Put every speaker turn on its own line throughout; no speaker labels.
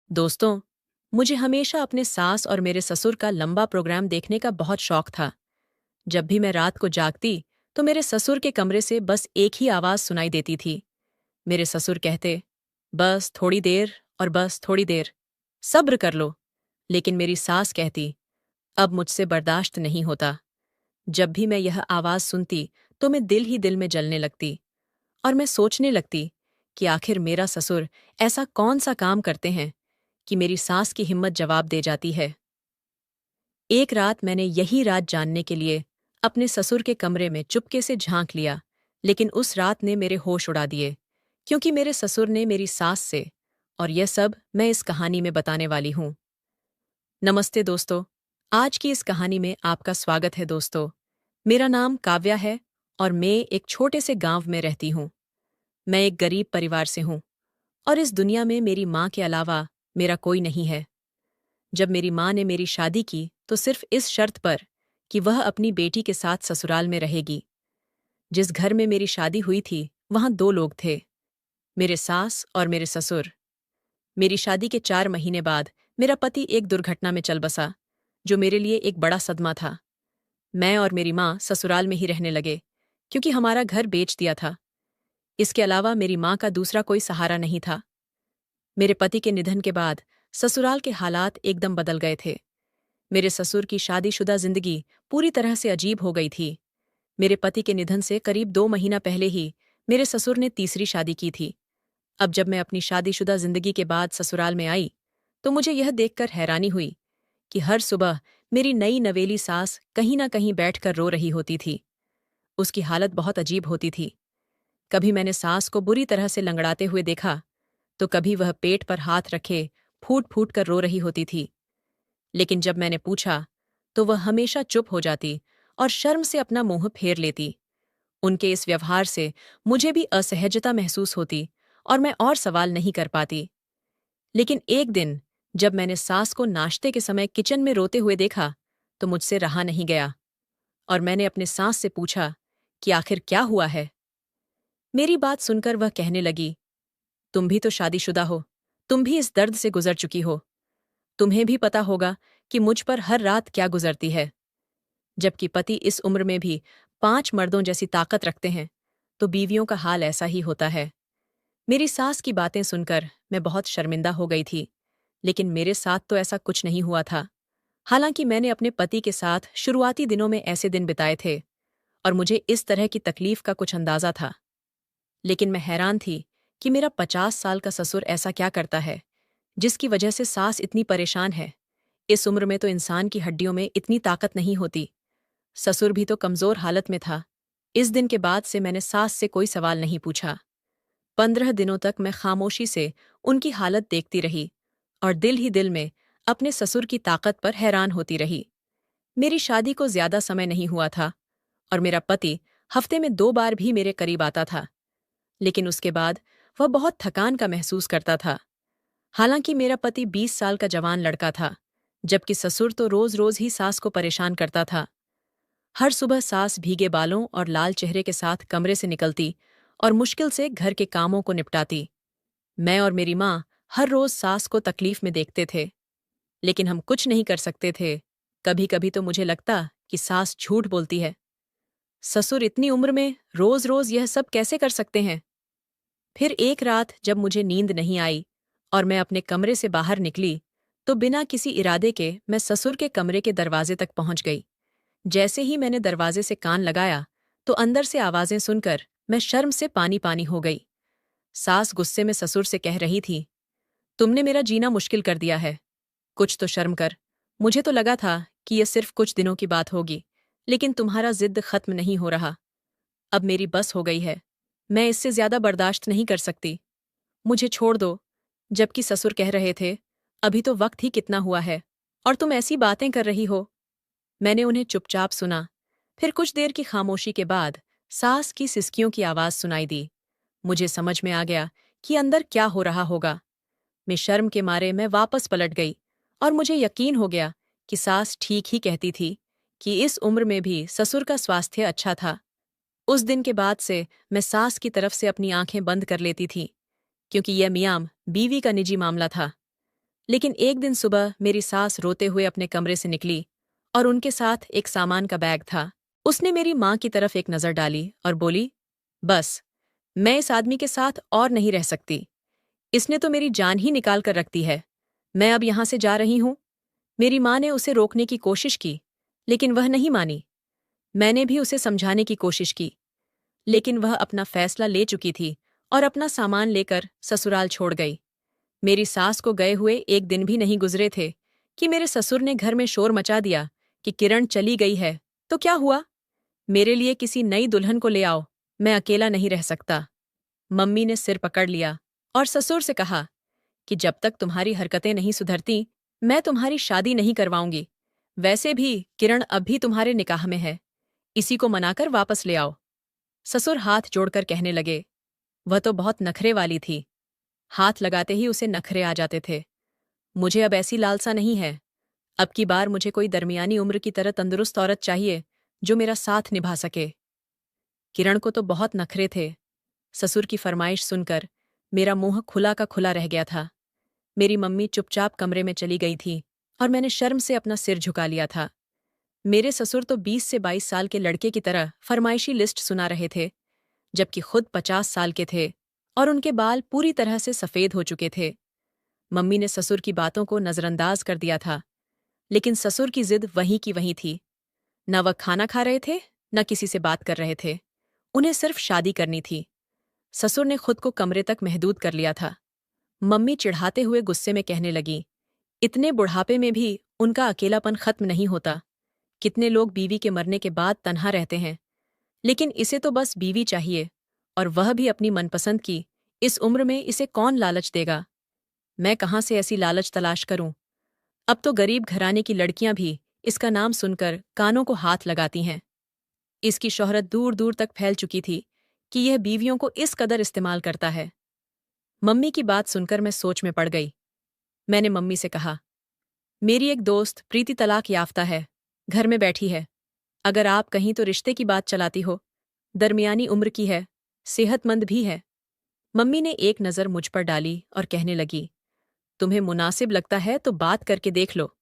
दोस्तों, मुझे हमेशा अपने सास और मेरे ससुर का लंबा प्रोग्राम देखने का बहुत शौक था। जब भी मैं रात को जागती, तो मेरे ससुर के कमरे से बस एक ही आवाज सुनाई देती थी। मेरे ससुर कहते, बस थोड़ी देर और बस थोड़ी देर, सब्र कर लो। लेकिन मेरी सास कहती, अब मुझसे बर्दाश्त नहीं होता। जब भी मैं यह आवाज सुनती, तो मैं दिल ही दिल में जलने लगती और मैं सोचने लगती कि आखिर मेरा ससुर ऐसा कौन सा काम करते हैं कि मेरी सास की हिम्मत जवाब दे जाती है। एक रात मैंने यही रात जानने के लिए अपने ससुर के कमरे में चुपके से झांक लिया, लेकिन उस रात ने मेरे होश उड़ा दिए, क्योंकि मेरे ससुर ने मेरी सास से, और यह सब मैं इस कहानी में बताने वाली हूं। नमस्ते दोस्तों, आज की इस कहानी में आपका स्वागत है दोस्तों। मेरा नाम काव्या है और मैं एक छोटे से गांव में रहती हूं। मैं एक गरीब परिवार से हूं और इस दुनिया में मेरी माँ के अलावा मेरा कोई नहीं है। जब मेरी माँ ने मेरी शादी की तो सिर्फ इस शर्त पर कि वह अपनी बेटी के साथ ससुराल में रहेगी। जिस घर में मेरी शादी हुई थी वहां दो लोग थे, मेरे सास और मेरे ससुर। मेरी शादी के 4 महीने बाद मेरा पति एक दुर्घटना में चल बसा, जो मेरे लिए एक बड़ा सदमा था। मैं और मेरी माँ ससुराल में ही रहने लगे, क्योंकि हमारा घर बेच दिया था। इसके अलावा मेरी माँ का दूसरा कोई सहारा नहीं था। मेरे पति के निधन के बाद ससुराल के हालात एकदम बदल गए थे। मेरे ससुर की शादीशुदा जिंदगी पूरी तरह से अजीब हो गई थी। मेरे पति के निधन से करीब 2 महीना पहले ही मेरे ससुर ने तीसरी शादी की थी। अब जब मैं अपनी शादीशुदा जिंदगी के बाद ससुराल में आई, तो मुझे यह देखकर हैरानी हुई कि हर सुबह मेरी नई नवेली सास कहीं न कहीं बैठकर रो रही होती थी। उसकी हालत बहुत अजीब होती थी। कभी मैंने सास को बुरी तरह से लंगड़ाते हुए देखा, तो कभी वह पेट पर हाथ रखे फूट फूट कर रो रही होती थी। लेकिन जब मैंने पूछा, तो वह हमेशा चुप हो जाती और शर्म से अपना मुंह फेर लेती। उनके इस व्यवहार से मुझे भी असहजता महसूस होती और मैं और सवाल नहीं कर पाती। लेकिन एक दिन जब मैंने सास को नाश्ते के समय किचन में रोते हुए देखा, तो मुझसे रहा नहीं गया और मैंने अपने सास से पूछा कि आखिर क्या हुआ है। मेरी बात सुनकर वह कहने लगी, तुम भी तो शादीशुदा हो, तुम भी इस दर्द से गुजर चुकी हो। तुम्हें भी पता होगा कि मुझ पर हर रात क्या गुजरती है। जबकि पति इस उम्र में भी 5 मर्दों जैसी ताकत रखते हैं, तो बीवियों का हाल ऐसा ही होता है। मेरी सास की बातें सुनकर मैं बहुत शर्मिंदा हो गई थी, लेकिन मेरे साथ तो ऐसा कुछ नहीं हुआ था। हालांकि मैंने अपने पति के साथ शुरुआती दिनों में ऐसे दिन बिताए थे और मुझे इस तरह की तकलीफ का कुछ अंदाजा था। लेकिन मैं हैरान थी कि मेरा 50 साल का ससुर ऐसा क्या करता है, जिसकी वजह से सास इतनी परेशान है। इस उम्र में तो इंसान की हड्डियों में इतनी ताकत नहीं होती। ससुर भी तो कमजोर हालत में था। इस दिन के बाद से मैंने सास से कोई सवाल नहीं पूछा। 15 दिनों तक मैं खामोशी से उनकी हालत देखती रही और दिल ही दिल में अपने ससुर की ताकत पर हैरान होती रही। मेरी शादी को ज्यादा समय नहीं हुआ था और मेरा पति हफ्ते में 2 बार भी मेरे करीब आता था, लेकिन उसके बाद वह बहुत थकान का महसूस करता था। हालांकि मेरा पति 20 साल का जवान लड़का था, जबकि ससुर तो रोज रोज ही सास को परेशान करता था। हर सुबह सास भीगे बालों और लाल चेहरे के साथ कमरे से निकलती और मुश्किल से घर के कामों को निपटाती। मैं और मेरी माँ हर रोज सास को तकलीफ में देखते थे, लेकिन हम कुछ नहीं कर सकते थे। कभी कभी तो मुझे लगता कि सास झूठ बोलती है। ससुर इतनी उम्र में रोज रोज यह सब कैसे कर सकते हैं। फिर एक रात जब मुझे नींद नहीं आई और मैं अपने कमरे से बाहर निकली, तो बिना किसी इरादे के मैं ससुर के कमरे के दरवाजे तक पहुंच गई। जैसे ही मैंने दरवाजे से कान लगाया, तो अंदर से आवाजें सुनकर मैं शर्म से पानी पानी हो गई। सास गुस्से में ससुर से कह रही थी, तुमने मेरा जीना मुश्किल कर दिया है, कुछ तो शर्म कर। मुझे तो लगा था कि यह सिर्फ कुछ दिनों की बात होगी, लेकिन तुम्हारा जिद खत्म नहीं हो रहा। अब मेरी बस हो गई है, मैं इससे ज्यादा बर्दाश्त नहीं कर सकती। मुझे छोड़ दो। जबकि ससुर कह रहे थे, अभी तो वक्त ही कितना हुआ है और तुम ऐसी बातें कर रही हो। मैंने उन्हें चुपचाप सुना। फिर कुछ देर की खामोशी के बाद सास की सिसकियों की आवाज सुनाई दी। मुझे समझ में आ गया कि अंदर क्या हो रहा होगा। मैं शर्म के मारे मैं वापस पलट गई और मुझे यकीन हो गया कि सास ठीक ही कहती थी कि इस उम्र में भी ससुर का स्वास्थ्य अच्छा था। उस दिन के बाद से मैं सास की तरफ से अपनी आंखें बंद कर लेती थी, क्योंकि यह मियाम बीवी का निजी मामला था। लेकिन एक दिन सुबह मेरी सास रोते हुए अपने कमरे से निकली और उनके साथ एक सामान का बैग था। उसने मेरी माँ की तरफ एक नज़र डाली और बोली, बस, मैं इस आदमी के साथ और नहीं रह सकती। इसने तो मेरी जान ही निकाल कर रख दी है। मैं अब यहाँ से जा रही हूँ। मेरी माँ ने उसे रोकने की कोशिश की, लेकिन वह नहीं मानी। मैंने भी उसे समझाने की कोशिश की, लेकिन वह अपना फैसला ले चुकी थी और अपना सामान लेकर ससुराल छोड़ गई। मेरी सास को गए हुए एक दिन भी नहीं गुजरे थे कि मेरे ससुर ने घर में शोर मचा दिया कि किरण चली गई है, तो क्या हुआ? मेरे लिए किसी नई दुल्हन को ले आओ, मैं अकेला नहीं रह सकता। मम्मी ने सिर पकड़ लिया और ससुर से कहा कि जब तक तुम्हारी हरकतें नहीं सुधरती, मैं तुम्हारी शादी नहीं करवाऊंगी। वैसे भी किरण अब भी तुम्हारे निकाह में है, इसी को मनाकर वापस ले आओ। ससुर हाथ जोड़कर कहने लगे। वह तो बहुत नखरे वाली थी, हाथ लगाते ही उसे नखरे आ जाते थे। मुझे अब ऐसी लालसा नहीं है। अब की बार मुझे कोई दरमियानी उम्र की तरह तंदुरुस्त औरत चाहिए जो मेरा साथ निभा सके। किरण को तो बहुत नखरे थे। ससुर की फरमाइश सुनकर मेरा मुंह खुला का खुला रह गया था। मेरी मम्मी चुपचाप कमरे में चली गई थी और मैंने शर्म से अपना सिर झुका लिया था। मेरे ससुर तो 20 से 22 साल के लड़के की तरह फरमाइशी लिस्ट सुना रहे थे, जबकि खुद 50 साल के थे और उनके बाल पूरी तरह से सफ़ेद हो चुके थे। मम्मी ने ससुर की बातों को नज़रअंदाज कर दिया था, लेकिन ससुर की जिद वहीं की वहीं थी। न वह खाना खा रहे थे, न किसी से बात कर रहे थे। उन्हें सिर्फ शादी करनी थी। ससुर ने खुद को कमरे तक महदूद कर लिया था। मम्मी चिढ़ाते हुए गुस्से में कहने लगी, इतने बुढ़ापे में भी उनका अकेलापन खत्म नहीं होता। कितने लोग बीवी के मरने के बाद तन्हा रहते हैं, लेकिन इसे तो बस बीवी चाहिए, और वह भी अपनी मनपसंद की। इस उम्र में इसे कौन लालच देगा? मैं कहाँ से ऐसी लालच तलाश करूं? अब तो गरीब घराने की लड़कियां भी इसका नाम सुनकर कानों को हाथ लगाती हैं। इसकी शोहरत दूर दूर तक फैल चुकी थी कि यह बीवियों को इस कदर इस्तेमाल करता है। मम्मी की बात सुनकर मैं सोच में पड़ गई। मैंने मम्मी से कहा, मेरी एक दोस्त प्रीति तलाक याफ्ता है, घर में बैठी है। अगर आप कहीं तो रिश्ते की बात चलाती हो। दरमियानी उम्र की है, सेहतमंद भी है। मम्मी ने एक नज़र मुझ पर डाली और कहने लगी, तुम्हें मुनासिब लगता है तो बात करके देख लो,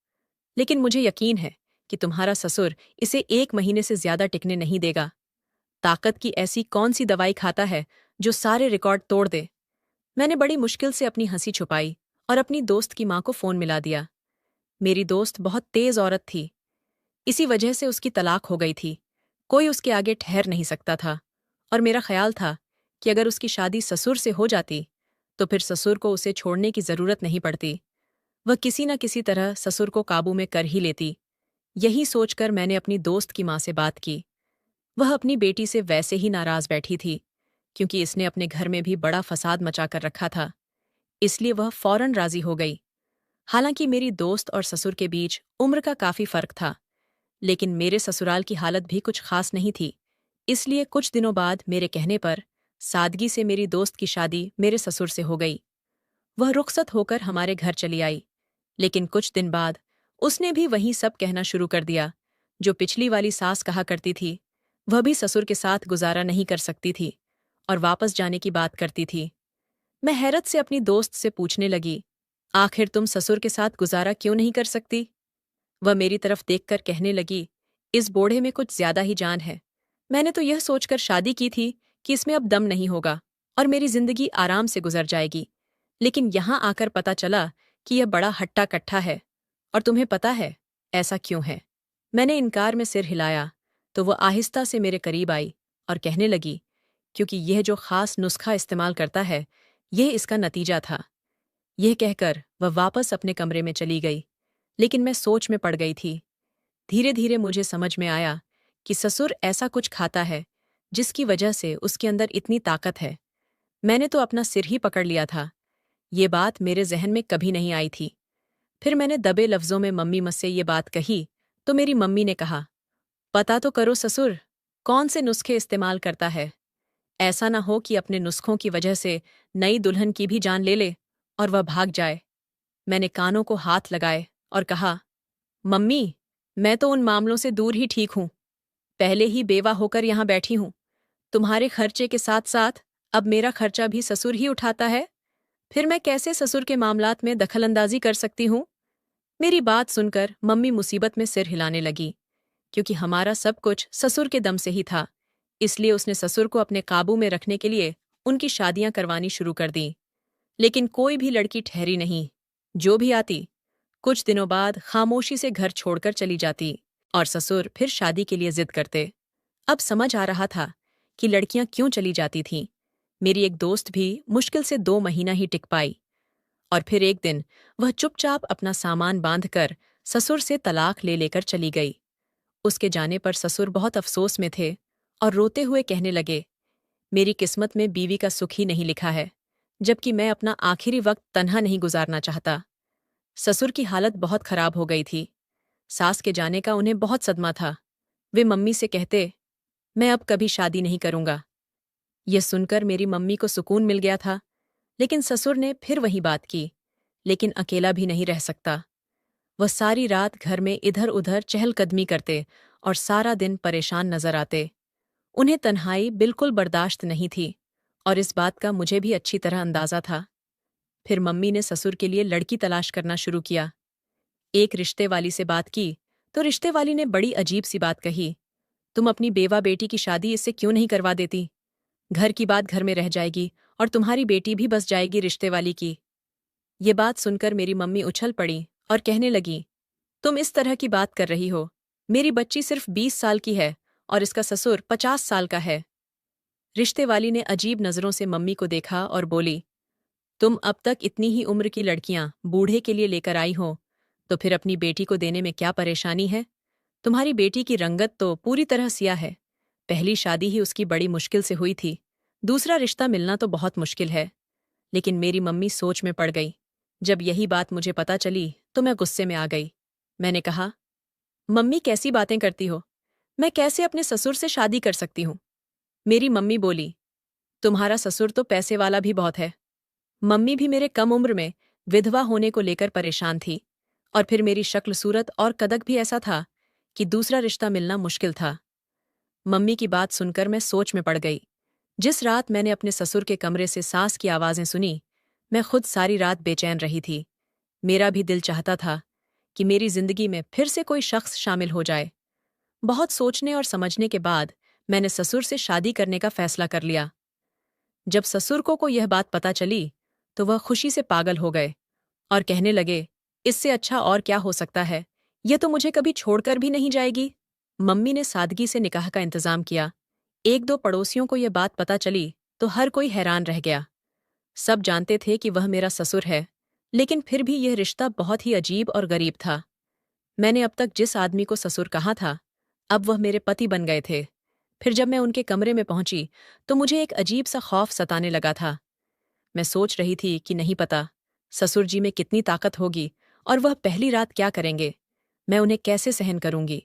लेकिन मुझे यकीन है कि तुम्हारा ससुर इसे 1 महीने से ज्यादा टिकने नहीं देगा। ताकत की ऐसी कौन सी दवाई खाता है जो सारे रिकॉर्ड तोड़ दे? मैंने बड़ी मुश्किल से अपनी हंसी छुपाई और अपनी दोस्त की माँ को फोन मिला दिया। मेरी दोस्त बहुत तेज औरत थी, इसी वजह से उसकी तलाक हो गई थी। कोई उसके आगे ठहर नहीं सकता था, और मेरा ख्याल था कि अगर उसकी शादी ससुर से हो जाती तो फिर ससुर को उसे छोड़ने की जरूरत नहीं पड़ती। वह किसी न किसी तरह ससुर को काबू में कर ही लेती। यही सोचकर मैंने अपनी दोस्त की माँ से बात की। वह अपनी बेटी से वैसे ही नाराज बैठी थी, क्योंकि इसने अपने घर में भी बड़ा फसाद मचा कर रखा था। इसलिए वह फौरन राजी हो गई। हालांकि मेरी दोस्त और ससुर के बीच उम्र का काफी फर्क था, लेकिन मेरे ससुराल की हालत भी कुछ खास नहीं थी। इसलिए कुछ दिनों बाद मेरे कहने पर सादगी से मेरी दोस्त की शादी मेरे ससुर से हो गई। वह रुखसत होकर हमारे घर चली आई, लेकिन कुछ दिन बाद उसने भी वही सब कहना शुरू कर दिया जो पिछली वाली सास कहा करती थी। वह भी ससुर के साथ गुजारा नहीं कर सकती थी और वापस जाने की बात करती थी। मैं हैरत से अपनी दोस्त से पूछने लगी, आखिर तुम ससुर के साथ गुजारा क्यों नहीं कर सकती? वह मेरी तरफ देखकर कहने लगी, इस बूढ़े में कुछ ज्यादा ही जान है। मैंने तो यह सोचकर शादी की थी कि इसमें अब दम नहीं होगा और मेरी जिंदगी आराम से गुजर जाएगी, लेकिन यहां आकर पता चला कि यह बड़ा हट्टा कट्ठा है। और तुम्हें पता है ऐसा क्यों है? मैंने इनकार में सिर हिलाया तो वह आहिस्ता से मेरे करीब आई और कहने लगी, क्योंकि यह जो खास नुस्खा इस्तेमाल करता है, यह इसका नतीजा था। यह कहकर वह वापस अपने कमरे में चली गई, लेकिन मैं सोच में पड़ गई थी। धीरे धीरे मुझे समझ में आया कि ससुर ऐसा कुछ खाता है जिसकी वजह से उसके अंदर इतनी ताकत है। मैंने तो अपना सिर ही पकड़ लिया था। ये बात मेरे जहन में कभी नहीं आई थी। फिर मैंने दबे लफ्जों में मम्मी मुझसे ये बात कही तो मेरी मम्मी ने कहा, पता तो करो ससुर कौन से नुस्खे इस्तेमाल करता है। ऐसा ना हो कि अपने नुस्खों की वजह से नई दुल्हन की भी जान ले ले और वह भाग जाए। मैंने कानों को हाथ लगाए और कहा, मम्मी, मैं तो उन मामलों से दूर ही ठीक हूं। पहले ही बेवा होकर यहां बैठी हूं। तुम्हारे खर्चे के साथ साथ अब मेरा खर्चा भी ससुर ही उठाता है। फिर मैं कैसे ससुर के मामलात में दखलंदाजी कर सकती हूँ? मेरी बात सुनकर मम्मी मुसीबत में सिर हिलाने लगी, क्योंकि हमारा सब कुछ ससुर के दम से ही था। इसलिए उसने ससुर को अपने काबू में रखने के लिए उनकी शादियां करवानी शुरू कर दी। लेकिन कोई भी लड़की ठहरी नहीं। जो भी आती, कुछ दिनों बाद खामोशी से घर छोड़कर चली जाती और ससुर फिर शादी के लिए जिद करते। अब समझ आ रहा था कि लड़कियां क्यों चली जाती थीं। मेरी एक दोस्त भी मुश्किल से 2 महीना ही टिक पाई और फिर एक दिन वह चुपचाप अपना सामान बांधकर ससुर से तलाक ले लेकर चली गई। उसके जाने पर ससुर बहुत अफसोस में थे और रोते हुए कहने लगे, मेरी किस्मत में बीवी का सुख ही नहीं लिखा है, जबकि मैं अपना आखिरी वक्त तन्हा नहीं गुजारना चाहता। ससुर की हालत बहुत खराब हो गई थी। सास के जाने का उन्हें बहुत सदमा था। वे मम्मी से कहते, मैं अब कभी शादी नहीं करूंगा। यह सुनकर मेरी मम्मी को सुकून मिल गया था, लेकिन ससुर ने फिर वही बात की। लेकिन अकेला भी नहीं रह सकता। वह सारी रात घर में इधर उधर चहलकदमी करते और सारा दिन परेशान नजर आते। उन्हें तन्हाई बिल्कुल बर्दाश्त नहीं थी और इस बात का मुझे भी अच्छी तरह अंदाजा था। फिर मम्मी ने ससुर के लिए लड़की तलाश करना शुरू किया। एक रिश्ते वाली से बात की तो रिश्ते वाली ने बड़ी अजीब सी बात कही, तुम अपनी बेवा बेटी की शादी इससे क्यों नहीं करवा देती? घर की बात घर में रह जाएगी और तुम्हारी बेटी भी बस जाएगी रिश्ते वाली की। ये बात सुनकर मेरी मम्मी उछल पड़ी और कहने लगी, तुम इस तरह की बात कर रही हो? मेरी बच्ची सिर्फ 20 साल की है और इसका ससुर 50 साल का है। रिश्ते वाली ने अजीब नजरों से मम्मी को देखा और बोली, तुम अब तक इतनी ही उम्र की लड़कियां बूढ़े के लिए लेकर आई हो, तो फिर अपनी बेटी को देने में क्या परेशानी है? तुम्हारी बेटी की रंगत तो पूरी तरह सिया है। पहली शादी ही उसकी बड़ी मुश्किल से हुई थी। दूसरा रिश्ता मिलना तो बहुत मुश्किल है। लेकिन मेरी मम्मी सोच में पड़ गई। जब यही बात मुझे पता चली तो मैं गुस्से में आ गई। मैंने कहा, मम्मी कैसी बातें करती हो? मैं कैसे अपने ससुर से शादी कर सकती हूँ? मेरी मम्मी बोली, तुम्हारा ससुर तो पैसे वाला भी बहुत है। मम्मी भी मेरे कम उम्र में विधवा होने को लेकर परेशान थी और फिर मेरी शक्ल सूरत और कदक भी ऐसा था कि दूसरा रिश्ता मिलना मुश्किल था। मम्मी की बात सुनकर मैं सोच में पड़ गई। जिस रात मैंने अपने ससुर के कमरे से सास की आवाजें सुनी, मैं खुद सारी रात बेचैन रही थी। मेरा भी दिल चाहता था कि मेरी जिंदगी में फिर से कोई शख्स शामिल हो जाए। बहुत सोचने और समझने के बाद मैंने ससुर से शादी करने का फैसला कर लिया। जब ससुर को यह बात पता चली तो वह खुशी से पागल हो गए और कहने लगे, इससे अच्छा और क्या हो सकता है? यह तो मुझे कभी छोड़कर भी नहीं जाएगी। मम्मी ने सादगी से निकाह का इंतजाम किया। एक दो पड़ोसियों को यह बात पता चली तो हर कोई हैरान रह गया। सब जानते थे कि वह मेरा ससुर है, लेकिन फिर भी यह रिश्ता बहुत ही अजीब और गरीब था। मैंने अब तक जिस आदमी को ससुर कहा था, अब वह मेरे पति बन गए थे। फिर जब मैं उनके कमरे में पहुंची तो मुझे एक अजीब सा खौफ सताने लगा था। मैं सोच रही थी कि नहीं पता ससुर जी में कितनी ताकत होगी और वह पहली रात क्या करेंगे। मैं उन्हें कैसे सहन करूंगी?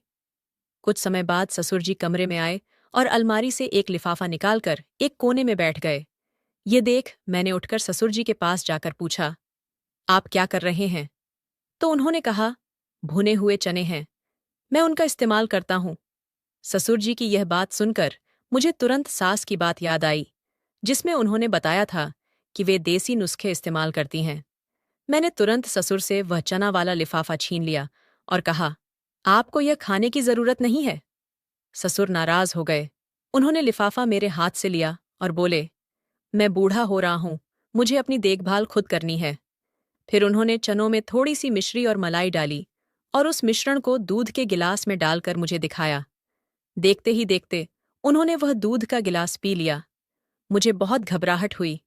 कुछ समय बाद ससुर जी कमरे में आए और अलमारी से एक लिफाफा निकालकर एक कोने में बैठ गए। ये देख मैंने उठकर ससुर जी के पास जाकर पूछा, आप क्या कर रहे हैं? तो उन्होंने कहा, भुने हुए चने हैं, मैं उनका इस्तेमाल करता हूं। ससुर जी की यह बात सुनकर मुझे तुरंत सास की बात याद आई, जिसमें उन्होंने बताया था कि वे देसी नुस्खे इस्तेमाल करती हैं। मैंने तुरंत ससुर से वह चना वाला लिफाफा छीन लिया और कहा, आपको यह खाने की जरूरत नहीं है। ससुर नाराज हो गए। उन्होंने लिफाफा मेरे हाथ से लिया और बोले, मैं बूढ़ा हो रहा हूं, मुझे अपनी देखभाल खुद करनी है। फिर उन्होंने चनों में थोड़ी सी मिश्री और मलाई डाली और उस मिश्रण को दूध के गिलास में डालकर मुझे दिखाया। देखते ही देखते उन्होंने वह दूध का गिलास पी लिया। मुझे बहुत घबराहट हुई।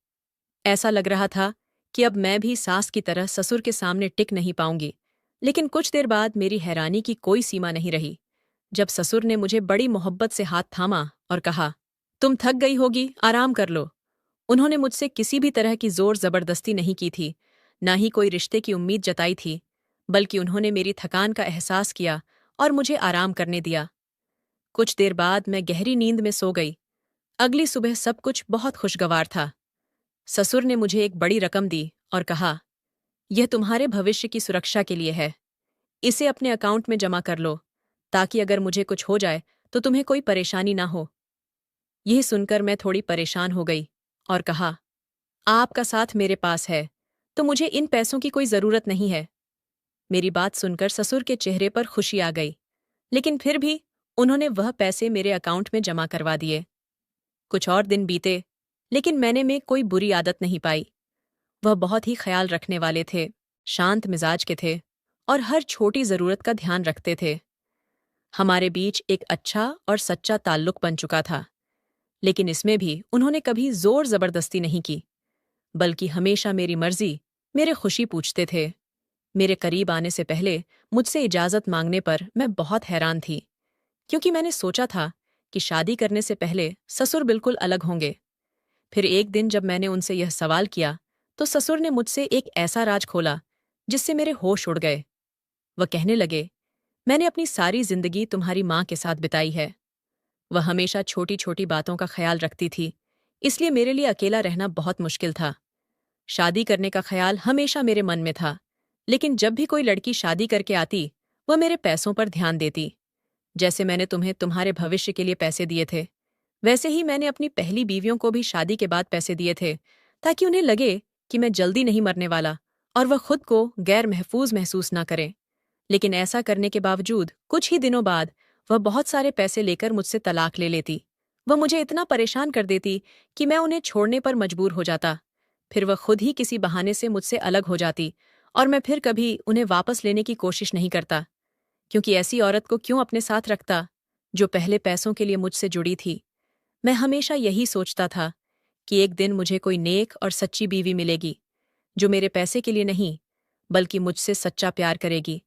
ऐसा लग रहा था कि अब मैं भी सास की तरह ससुर के सामने टिक नहीं पाऊंगी। लेकिन कुछ देर बाद मेरी हैरानी की कोई सीमा नहीं रही जब ससुर ने मुझे बड़ी मोहब्बत से हाथ थामा और कहा, तुम थक गई होगी, आराम कर लो। उन्होंने मुझसे किसी भी तरह की जोर जबरदस्ती नहीं की थी, ना ही कोई रिश्ते की उम्मीद जताई थी, बल्कि उन्होंने मेरी थकान का एहसास किया और मुझे आराम करने दिया। कुछ देर बाद मैं गहरी नींद में सो गई। अगली सुबह सब कुछ बहुत खुशगवार था। ससुर ने मुझे एक बड़ी रकम दी और कहा, यह तुम्हारे भविष्य की सुरक्षा के लिए है। इसे अपने अकाउंट में जमा कर लो, ताकि अगर मुझे कुछ हो जाए तो तुम्हें कोई परेशानी ना हो। यह सुनकर मैं थोड़ी परेशान हो गई और कहा, आपका साथ मेरे पास है, तो मुझे इन पैसों की कोई जरूरत नहीं है। मेरी बात सुनकर ससुर के चेहरे पर खुशी आ गई, लेकिन फिर भी उन्होंने वह पैसे मेरे अकाउंट में जमा करवा दिए। कुछ और दिन बीते, लेकिन मैंने में कोई बुरी आदत नहीं पाई। वह बहुत ही ख्याल रखने वाले थे, शांत मिजाज के थे और हर छोटी जरूरत का ध्यान रखते थे। हमारे बीच एक अच्छा और सच्चा ताल्लुक बन चुका था, लेकिन इसमें भी उन्होंने कभी जोर जबरदस्ती नहीं की, बल्कि हमेशा मेरी मर्जी, मेरे खुशी पूछते थे। मेरे करीब आने से पहले मुझसे इजाजत मांगने पर मैं बहुत हैरान थी, क्योंकि मैंने सोचा था कि शादी करने से पहले ससुर बिल्कुल अलग होंगे। फिर एक दिन जब मैंने उनसे यह सवाल किया, तो ससुर ने मुझसे एक ऐसा राज खोला जिससे मेरे होश उड़ गए। वह कहने लगे, मैंने अपनी सारी जिंदगी तुम्हारी माँ के साथ बिताई है। वह हमेशा छोटी छोटी बातों का ख्याल रखती थी, इसलिए मेरे लिए अकेला रहना बहुत मुश्किल था। शादी करने का ख्याल हमेशा मेरे मन में था, लेकिन जब भी कोई लड़की शादी करके आती, वह मेरे पैसों पर ध्यान देती। जैसे मैंने तुम्हें तुम्हारे भविष्य के लिए पैसे दिए थे, वैसे ही मैंने अपनी पहली बीवियों को भी शादी के बाद पैसे दिए थे, ताकि उन्हें लगे कि मैं जल्दी नहीं मरने वाला और वह खुद को गैर महफूज महसूस ना करें। लेकिन ऐसा करने के बावजूद कुछ ही दिनों बाद वह बहुत सारे पैसे लेकर मुझसे तलाक ले लेती। वह मुझे इतना परेशान कर देती कि मैं उन्हें छोड़ने पर मजबूर हो जाता। फिर वह खुद ही किसी बहाने से मुझसे अलग हो जाती और मैं फिर कभी उन्हें वापस लेने की कोशिश नहीं करता, क्योंकि ऐसी औरत को क्यों अपने साथ रखता जो पहले पैसों के लिए मुझसे जुड़ी थी। मैं हमेशा यही सोचता था कि एक दिन मुझे कोई नेक और सच्ची बीवी मिलेगी, जो मेरे पैसे के लिए नहीं, बल्कि मुझसे सच्चा प्यार करेगी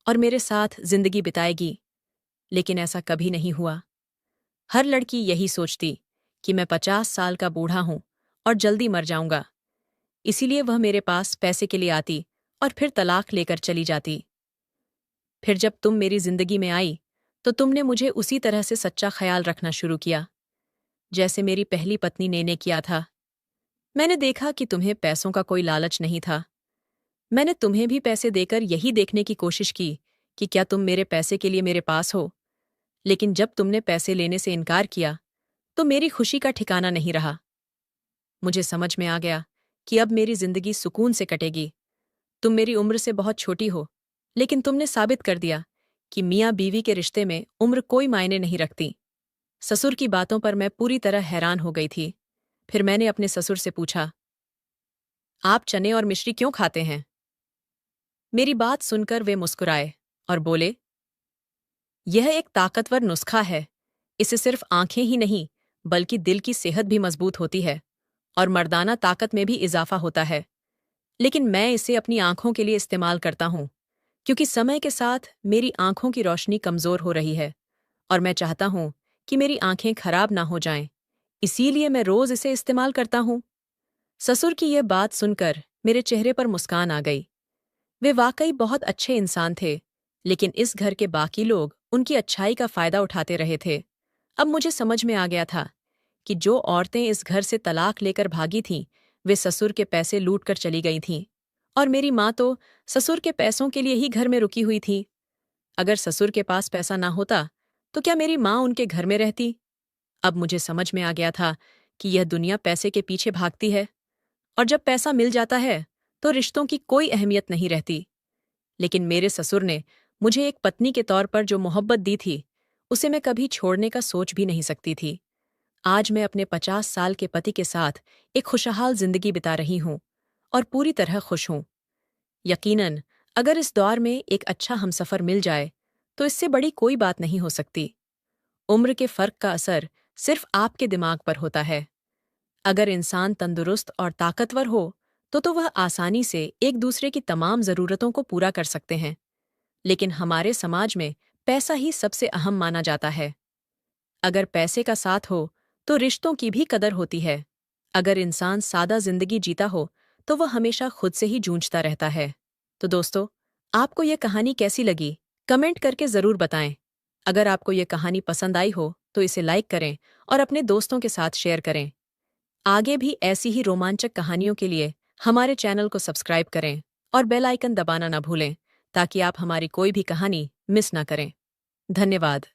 और मेरे साथ जिंदगी बिताएगी। लेकिन ऐसा कभी नहीं हुआ। हर लड़की यही सोचती कि मैं 50 साल का बूढ़ा हूं और जल्दी मर जाऊंगा, इसीलिए वह मेरे पास पैसे के लिए आती और फिर तलाक लेकर चली जाती। फिर जब तुम मेरी जिंदगी में आई, तो तुमने मुझे उसी तरह से सच्चा ख्याल रखना शुरू किया, जैसे मेरी पहली पत्नी ने किया था। मैंने देखा कि तुम्हें पैसों का कोई लालच नहीं था। मैंने तुम्हें भी पैसे देकर यही देखने की कोशिश की कि क्या तुम मेरे पैसे के लिए मेरे पास हो। लेकिन जब तुमने पैसे लेने से इनकार किया, तो मेरी खुशी का ठिकाना नहीं रहा। मुझे समझ में आ गया कि अब मेरी जिंदगी सुकून से कटेगी। तुम मेरी उम्र से बहुत छोटी हो, लेकिन तुमने साबित कर दिया कि मियाँ बीवी के रिश्ते में उम्र कोई मायने नहीं रखती। ससुर की बातों पर मैं पूरी तरह हैरान हो गई थी। फिर मैंने अपने ससुर से पूछा, आप चने और मिश्री क्यों खाते हैं? मेरी बात सुनकर वे मुस्कुराए और बोले, यह एक ताकतवर नुस्खा है। इससे सिर्फ आंखें ही नहीं, बल्कि दिल की सेहत भी मजबूत होती है और मर्दाना ताकत में भी इजाफा होता है। लेकिन मैं इसे अपनी आंखों के लिए इस्तेमाल करता हूं, क्योंकि समय के साथ मेरी आंखों की रोशनी कमजोर हो रही है और मैं चाहता हूं कि मेरी आंखें खराब ना हो जाएं। इसीलिए मैं रोज इसे इस्तेमाल करता हूं। ससुर की यह बात सुनकर मेरे चेहरे पर मुस्कान आ गई। वे वाकई बहुत अच्छे इंसान थे, लेकिन इस घर के बाकी लोग उनकी अच्छाई का फायदा उठाते रहे थे। अब मुझे समझ में आ गया था कि जो औरतें इस घर से तलाक लेकर भागी थीं, वे ससुर के पैसे लूट कर चली गई थीं, और मेरी माँ तो ससुर के पैसों के लिए ही घर में रुकी हुई थी। अगर ससुर के पास पैसा ना होता, तो क्या मेरी माँ उनके घर में रहती? अब मुझे समझ में आ गया था कि यह दुनिया पैसे के पीछे भागती है, और जब पैसा मिल जाता है, तो रिश्तों की कोई अहमियत नहीं रहती। लेकिन मेरे ससुर ने मुझे एक पत्नी के तौर पर जो मोहब्बत दी थी, उसे मैं कभी छोड़ने का सोच भी नहीं सकती थी। आज मैं अपने 50 साल के पति के साथ एक खुशहाल जिंदगी बिता रही हूं और पूरी तरह खुश हूं। यकीनन, अगर इस दौर में एक अच्छा हमसफर मिल जाए, तो इससे बड़ी कोई बात नहीं हो सकती। उम्र के फर्क का असर सिर्फ आपके दिमाग पर होता है। अगर इंसान तंदुरुस्त और ताकतवर हो, तो वह आसानी से एक दूसरे की तमाम जरूरतों को पूरा कर सकते हैं। लेकिन हमारे समाज में पैसा ही सबसे अहम माना जाता है। अगर पैसे का साथ हो, तो रिश्तों की भी कदर होती है। अगर इंसान सादा जिंदगी जीता हो, तो वह हमेशा खुद से ही जूझता रहता है। तो दोस्तों, आपको यह कहानी कैसी लगी? कमेंट करके जरूर बताएं। अगर आपको यह कहानी पसंद आई हो, तो इसे लाइक करें और अपने दोस्तों के साथ शेयर करें। आगे भी ऐसी ही रोमांचक कहानियों के लिए हमारे चैनल को सब्सक्राइब करें और बेल आइकन दबाना न भूलें, ताकि आप हमारी कोई भी कहानी मिस ना करें। धन्यवाद।